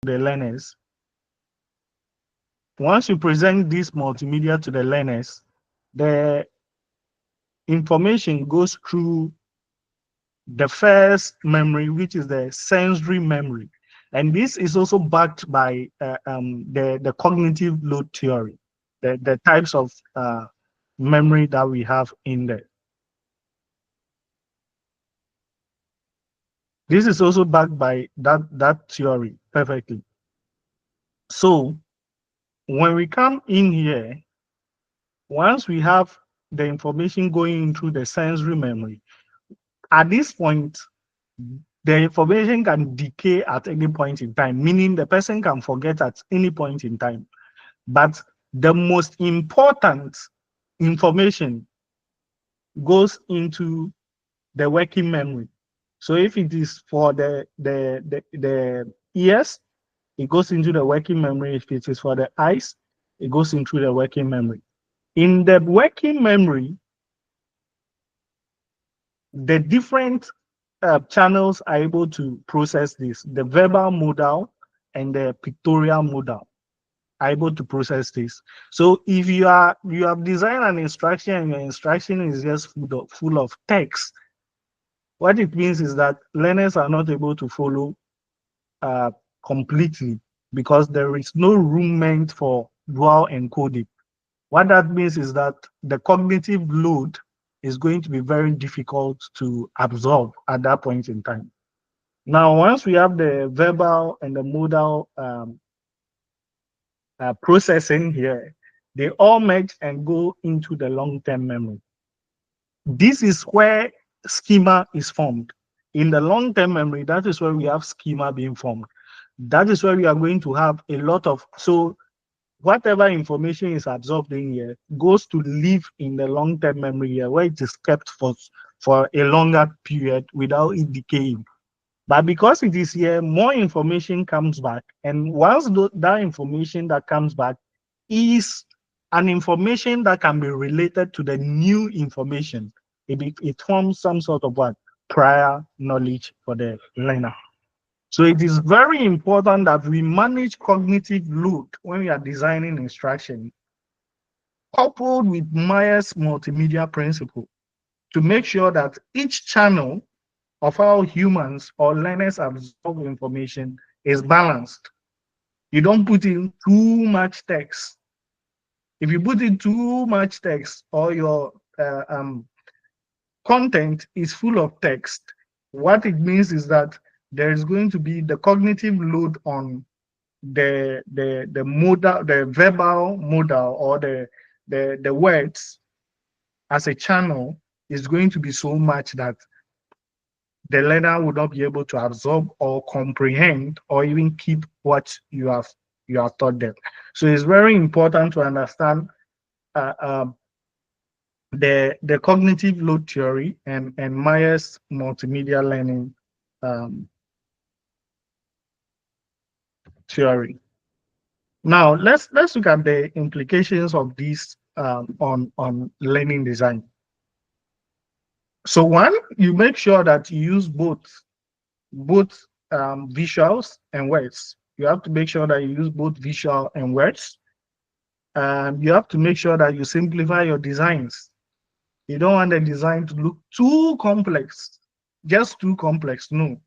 the learners, once you present this multimedia to the learners, the information goes through the first memory, which is the sensory memory. And this is also backed by the cognitive load theory, the types of memory that we have in there. This is also backed by that theory perfectly. So when we come in here, once we have the information going into the sensory memory, at this point, the information can decay at any point in time, meaning the person can forget at any point in time. But the most important information goes into the working memory. So if it is for the ears, it goes into the working memory. If it is for the eyes, it goes into the working memory. In the working memory, the different channels are able to process this. The verbal modal and the pictorial modal are able to process this. So if you have designed an instruction and your instruction is just full of text, what it means is that learners are not able to follow completely because there is no room meant for dual encoding. What that means is that the cognitive load is going to be very difficult to absorb at that point in time. Now, once we have the verbal and the modal processing here, they all merge and go into the long-term memory. This is where schema is formed. In the long-term memory, that is where we have schema being formed. That is where we are going to have a lot of, so whatever information is absorbed in here goes to live in the long-term memory here, where it is kept for a longer period without it decaying. But because it is here, more information comes back. And once that information that comes back is an information that can be related to the new information, it forms some sort of what? Prior knowledge for the learner. So it is very important that we manage cognitive load when we are designing instruction, coupled with Myers multimedia principle, to make sure that each channel of how humans or learners absorb information is balanced. You don't put in too much text. If you put in too much text or your content is full of text, what it means is that there is going to be the cognitive load on the modal, the verbal modal, or the words as a channel is going to be so much that the learner will not be able to absorb or comprehend or even keep what you have taught them. So it's very important to understand the cognitive load theory and Myers multimedia learning theory. Now let's look at the implications of this on learning design. So one, you make sure that you use both visuals and words. You have to make sure that you use both visual and words. You have to make sure that you simplify your designs. You don't want the design to look too complex, just too complex. No,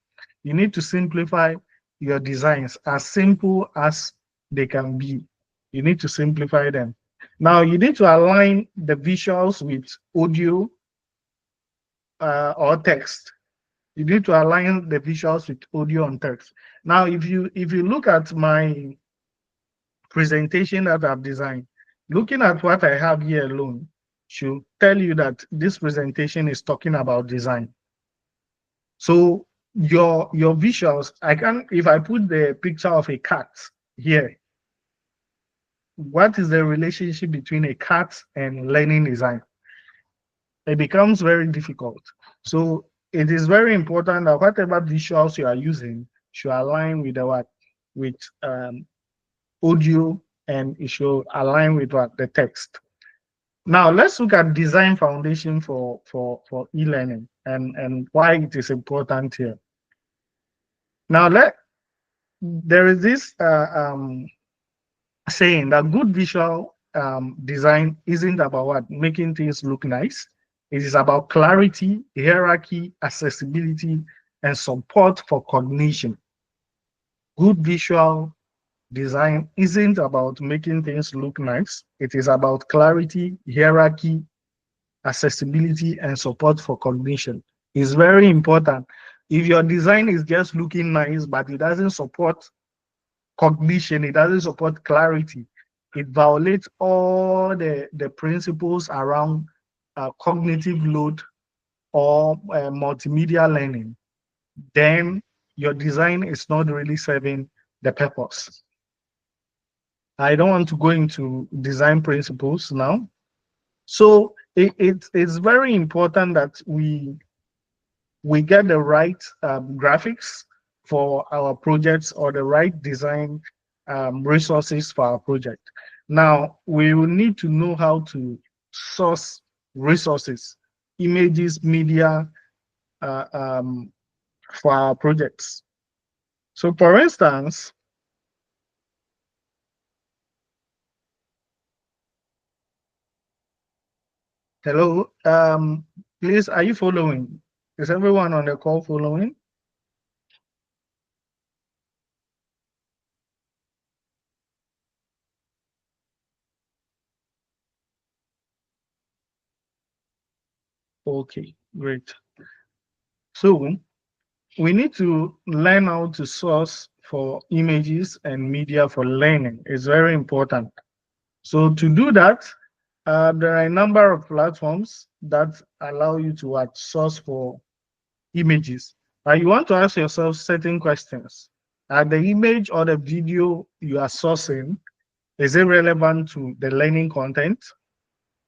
you need to simplify your designs as simple as they can be. You need to simplify them. Now, you need to align the visuals with audio or text. You need to align the visuals with audio and text. Now, if you look at my presentation that I've designed, looking at what I have here alone should tell you that this presentation is talking about design. So your visuals, if I put the picture of a cat here, what is the relationship between a cat and learning design? It becomes very difficult. So it is very important that whatever visuals you are using should align with with audio, and it should align with the text. Now let's look at design foundation for e-learning and why it is important here. Now there is this saying that good visual design isn't about what making things look nice. It is about clarity, hierarchy, accessibility, and support for cognition. Good visual design isn't about making things look nice. It is about clarity, hierarchy, accessibility, and support for cognition. It's very important. If your design is just looking nice, but it doesn't support cognition, it doesn't support clarity, it violates all the principles around cognitive load or multimedia learning, then your design is not really serving the purpose. I don't want to go into design principles now. So it's very important that we get the right graphics for our projects or the right design resources for our project. Now, we will need to know how to source resources, images, media uh, um, for our projects. So, for instance, hello, please, are you following? Is everyone on the call following? Okay, great. So we need to learn how to source for images and media for learning. It's very important. So to do that, there are a number of platforms that allow you to source for images. You want to ask yourself certain questions. The image or the video you are sourcing, is it relevant to the learning content?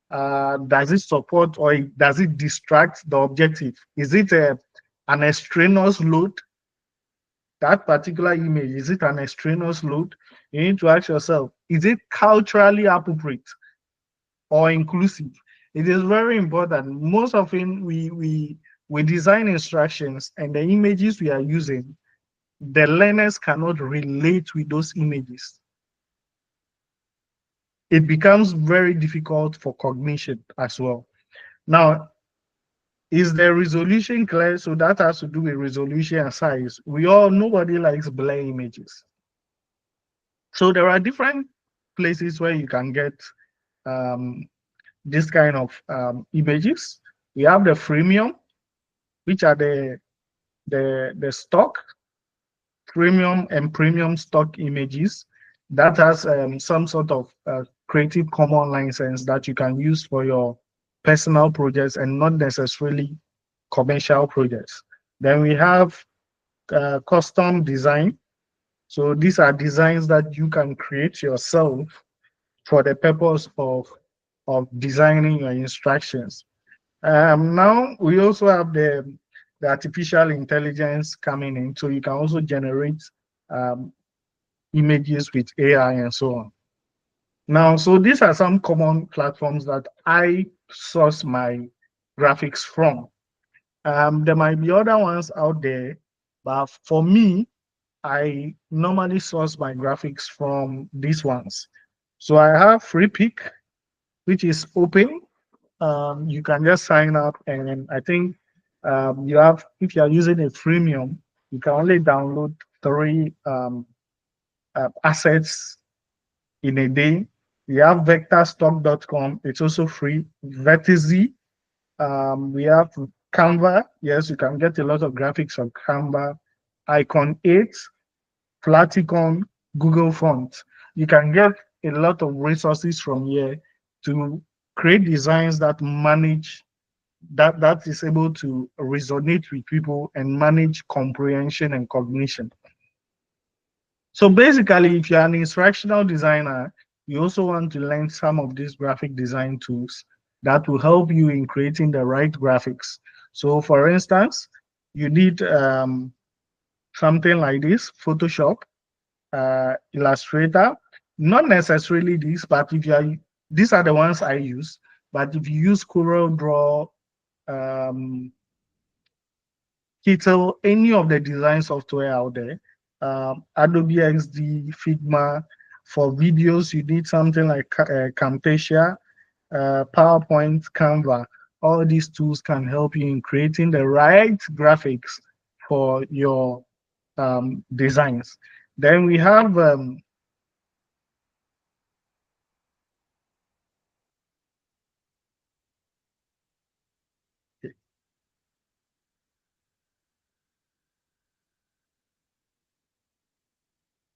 Does it support or does it distract the objective? Is it an extraneous load? That particular image, is it an extraneous load? You need to ask yourself, is it culturally appropriate or inclusive? It is very important. Most often we design instructions and the images we are using, the learners cannot relate with those images. It becomes very difficult for cognition as well. Now, is the resolution clear? So that has to do with resolution and size. Nobody likes blur images. So there are different places where you can get this kind of images. We have the freemium, which are the stock, premium and premium stock images that has some sort of Creative Commons license that you can use for your personal projects and not necessarily commercial projects. Then we have custom design. So these are designs that you can create yourself for the purpose of designing your instructions. Now we also have the artificial intelligence coming in, so you can also generate images with AI and so on. Now, so these are some common platforms that I source my graphics from. There might be other ones out there, but for me, I normally source my graphics from these ones. So I have FreePic, which is open. You can just sign up, and I think you have, if you are using a freemium, you can only download 3 assets in a day. We have vectorstock.com, it's also free. Vertizi, we have Canva. Yes, you can get a lot of graphics on Canva. Icon 8, Flaticon, Google Fonts. You can get a lot of resources from here to create designs that that is able to resonate with people and manage comprehension and cognition. So basically, if you're an instructional designer, you also want to learn some of these graphic design tools that will help you in creating the right graphics. So for instance, you need something like this, Photoshop, Illustrator, not necessarily this, but if you are, these are the ones I use, but if you use Corel Draw, Kittle, any of the design software out there, Adobe XD, Figma. For videos, you need something like Camtasia, PowerPoint, Canva. All these tools can help you in creating the right graphics for your designs. Then we have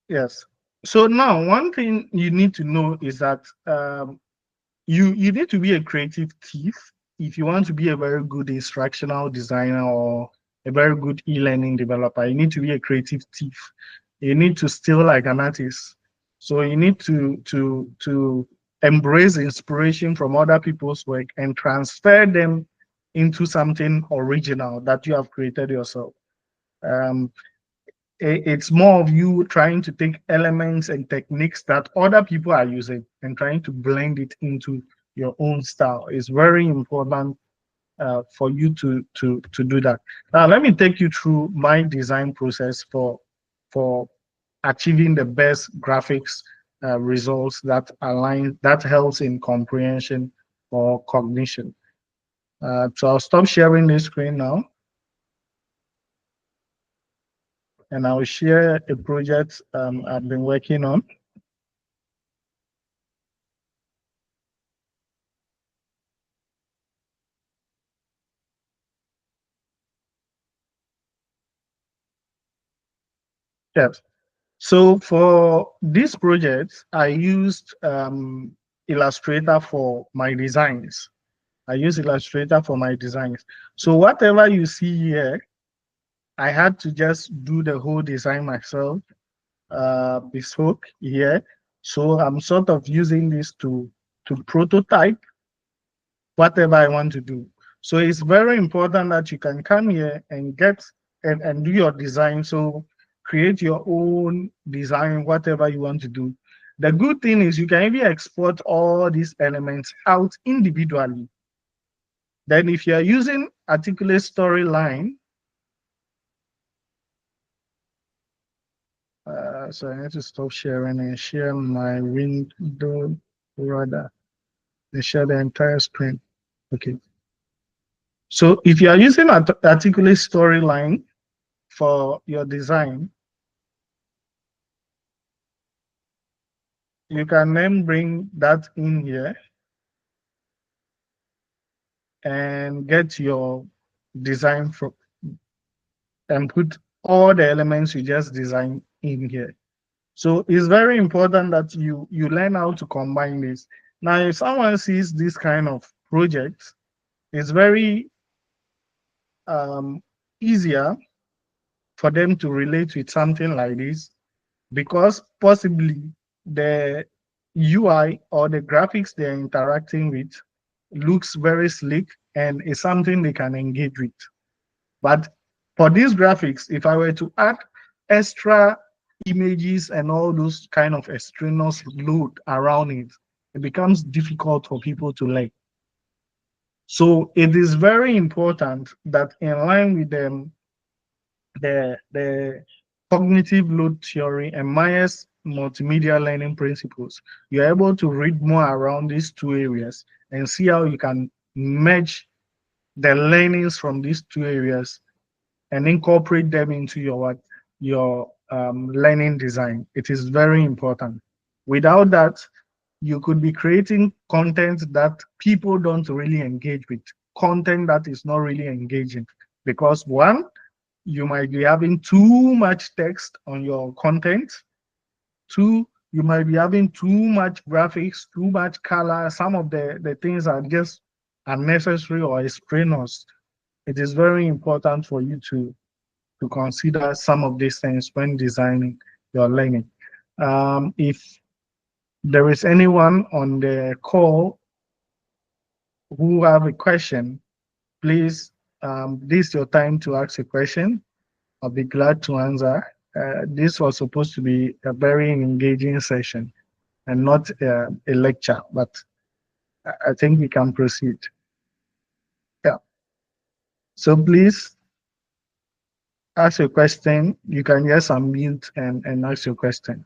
yes. So now one thing you need to know is that you need to be a creative thief if you want to be a very good instructional designer or a very good e-learning developer. You need to be a creative thief. You need to steal like an artist. So you need to embrace inspiration from other people's work and transfer them into something original that you have created yourself. Um, it's more of you trying to take elements and techniques that other people are using and trying to blend it into your own style. It's very important for you to do that. Now, let me take you through my design process for achieving the best graphics results that helps in comprehension or cognition. So I'll stop sharing this screen now, and I'll share a project I've been working on. Yes. So for this project, I used Illustrator for my designs. I use Illustrator for my designs. So whatever you see here, I had to just do the whole design myself, bespoke here. So I'm sort of using this to prototype whatever I want to do. So it's very important that you can come here and get and do your design. So create your own design, whatever you want to do. The good thing is you can even export all these elements out individually. Then if you're using articulate storyline, so I need to stop sharing and share my window rather than share the entire screen. Okay. So if you are using articulate storyline for your design, you can then bring that in here and get your design from and put all the elements you just designed in here. So it's very important that you learn how to combine this. Now, if someone sees this kind of project, it's very easier for them to relate with something like this because possibly the UI or the graphics they're interacting with looks very slick and is something they can engage with. But for these graphics, if I were to add extra images and all those kind of extraneous load around it, it becomes difficult for people to learn. So it is very important that in line with the cognitive load theory and Myers multimedia learning principles, you're able to read more around these two areas and see how you can merge the learnings from these two areas and incorporate them into your learning design. It is very important. Without that, you could be creating content that people don't really engage with, content that is not really engaging. Because one, you might be having too much text on your content. Two, you might be having too much graphics, too much color. Some of the things are just unnecessary or extraneous. It is very important for you to consider some of these things when designing your learning. If there is anyone on the call who have a question, please, this is your time to ask a question. I'll be glad to answer. This was supposed to be a very engaging session and not a lecture, but I think we can proceed. Yeah. So please, ask your question. You can just unmute and ask your question.